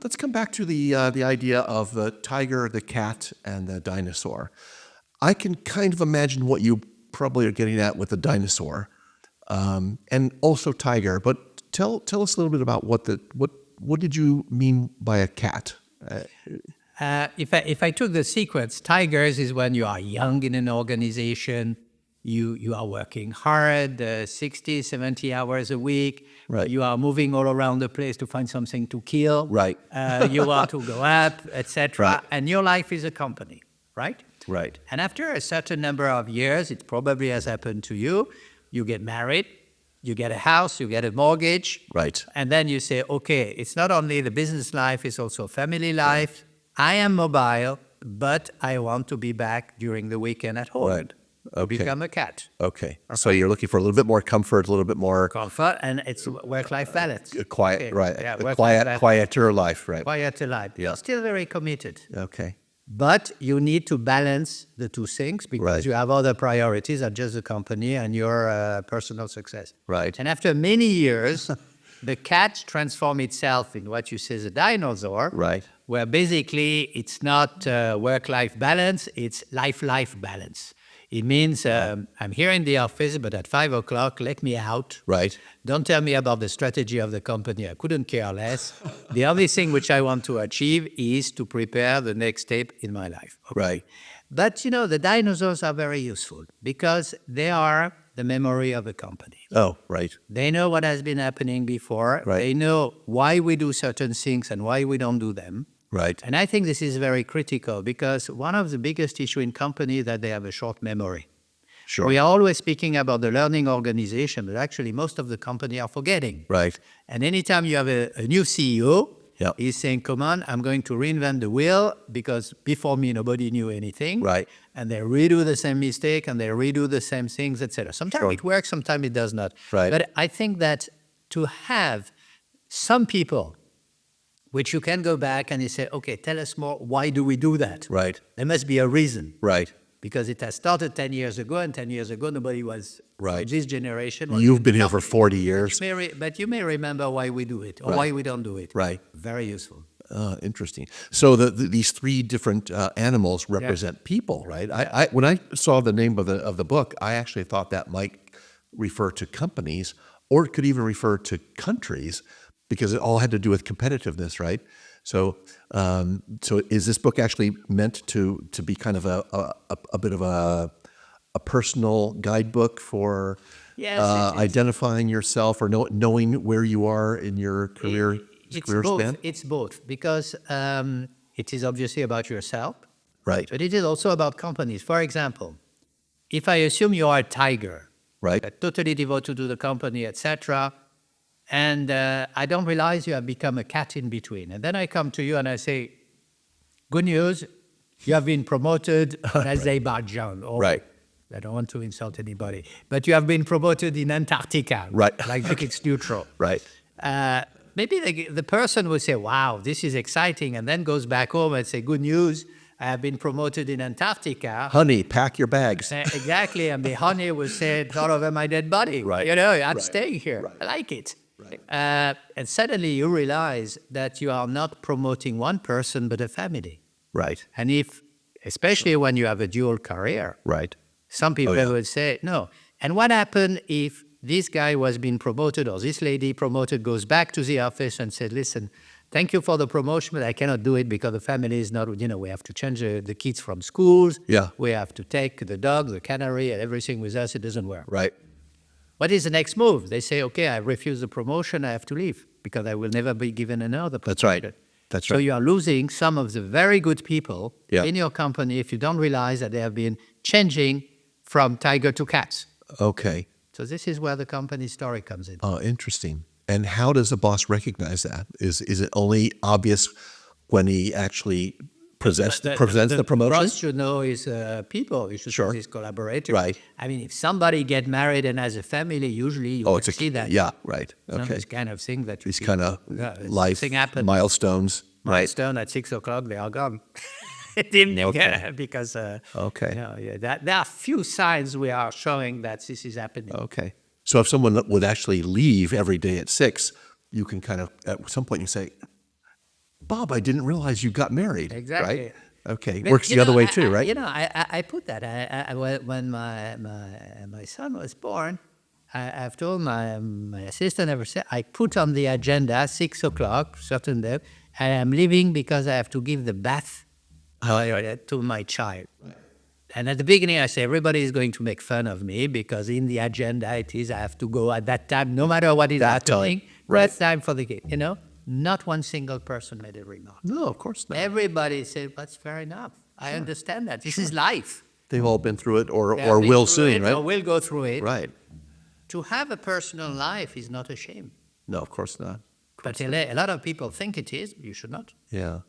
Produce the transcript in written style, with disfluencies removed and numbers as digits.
let's come back to the idea of the tiger, the cat, and the dinosaur. I can kind of imagine what you probably are getting at with the dinosaur, and also tiger. But tell us a little bit about what did you mean by a cat? If I took the sequence, tigers is when you are young in an organization, you are working hard, 60, 70 hours a week. Right. You are moving all around the place to find something to kill. Right. You want to go up, etc. Right. And your life is a company, right? Right. And after a certain number of years, it probably has happened to you, you get married, you get a house, you get a mortgage. Right. And then you say, okay, it's not only the business life, it's also family life. I am mobile, but I want to be back during the weekend at home. Right. Okay. Become a cat. Okay. So you're looking for a little bit more comfort, a little bit more Comfort, and it's work-life balance. quiet, Okay. right? Yeah, A work-life balance. quieter life, right? Quieter life. Yeah. You're still very committed. Okay. But you need to balance the two things because Right. you have other priorities than just the company and your personal success. Right. And after many years, the cat transforms itself in what you say is a dinosaur. Right. Where basically it's not work-life balance, it's life-life balance. It means I'm here in the office, but at 5 o'clock, let me out. Right. Don't tell me about the strategy of the company. I couldn't care less. The only thing which I want to achieve is to prepare the next step in my life. Okay. Right. But, the dinosaurs are very useful because they are the memory of a company. Oh, right. They know what has been happening before. Right. They know why we do certain things and why we don't do them. Right. And I think this is very critical because one of the biggest issues in company is that they have a short memory. Sure. We are always speaking about the learning organization, but actually most of the company are forgetting. Right. And anytime you have a new CEO, Yep. he's saying, come on, I'm going to reinvent the wheel because before me, nobody knew anything. Right. And they redo the same mistake and they redo the same things, etc. Sometimes Sure. it works, sometimes it does not. Right. But I think that to have some people which you can go back and you say, okay, tell us more, why do we do that? Right. There must be a reason. Right. Because it has started 10 years ago, and 10 years ago, nobody was, Right. this generation. was You've been here for 40 years. But you may remember why we do it, or Right. why we don't do it. Right. Very useful. Interesting. So these three different animals represent people, right? I when I saw the name of the book, I actually thought that might refer to companies, or it could even refer to countries, because it all had to do with competitiveness, right? So, so is this book actually meant to be kind of a bit of a personal guidebook for Yes, it is. identifying yourself or knowing where you are in your career span? It's both, because it is obviously about yourself, Right. but it is also about companies. For example, if I assume you are a tiger, Right. totally devoted to the company, etc., and I don't realize you have become a cat in between. And then I come to you and I say, good news, you have been promoted as a Azerbaijan. Or, Right. I don't want to insult anybody, but you have been promoted in Antarctica. Right. Like it's neutral. Right. Maybe the person will say, wow, this is exciting, and then goes back home and say, good news, I have been promoted in Antarctica. Honey, pack your bags. Exactly, and the honey will say, not over my dead body. Right. I'm Right. staying here. Right. I like it. Right. And suddenly you realize that you are not promoting one person, but a family. Right. And especially when you have a dual career, Right. some people would say, no. And what happened if this guy was being promoted or this lady promoted goes back to the office and said, listen, thank you for the promotion, but I cannot do it because the family is not, we have to change the kids from schools. Yeah. We have to take the dog, the canary, and everything with us. It doesn't work. Right. What is the next move? They say, okay, I refuse the promotion. I have to leave because I will never be given another promotion. That's right. That's So right. you are losing some of the very good people Yeah. in your company if you don't realize that they have been changing from tiger to cats. Okay. So this is where the company story comes in. Oh, interesting. And how does a boss recognize that? Is it only obvious when he actually presents the promotion? Boss should know his people. He should know his collaborators. Right. I mean, if somebody get married and has a family, usually you can see that. Yeah, right. Okay. This kind of thing that you These see. kind of life thing happen. milestones. Milestone at 6 o'clock, they are gone. Evening, Okay. because Okay. there are few signs we are showing that this is happening. Okay. So if someone would actually leave every day at 6, you can kind of, at some point you say, Bob, I didn't realize you got married. Exactly. Right? Okay. But, Works you the other know, way too, right? I put that. When my son was born, I've told my assistant ever said, I put on the agenda 6 o'clock, certain day, and I'm leaving because I have to give the bath to my child. And at the beginning, I say, everybody is going to make fun of me because in the agenda it is I have to go at that time, no matter what is happening. right. That's time for the kid. You know, not one single person made a remark. No, of course not. Everybody said, that's fair enough. I understand that. This is life. They've all been through it or They have been will through soon, it or right? will go through it. Right. To have a personal life is not a shame. No, of course not. But a lot of people think it is. You should not. Yeah.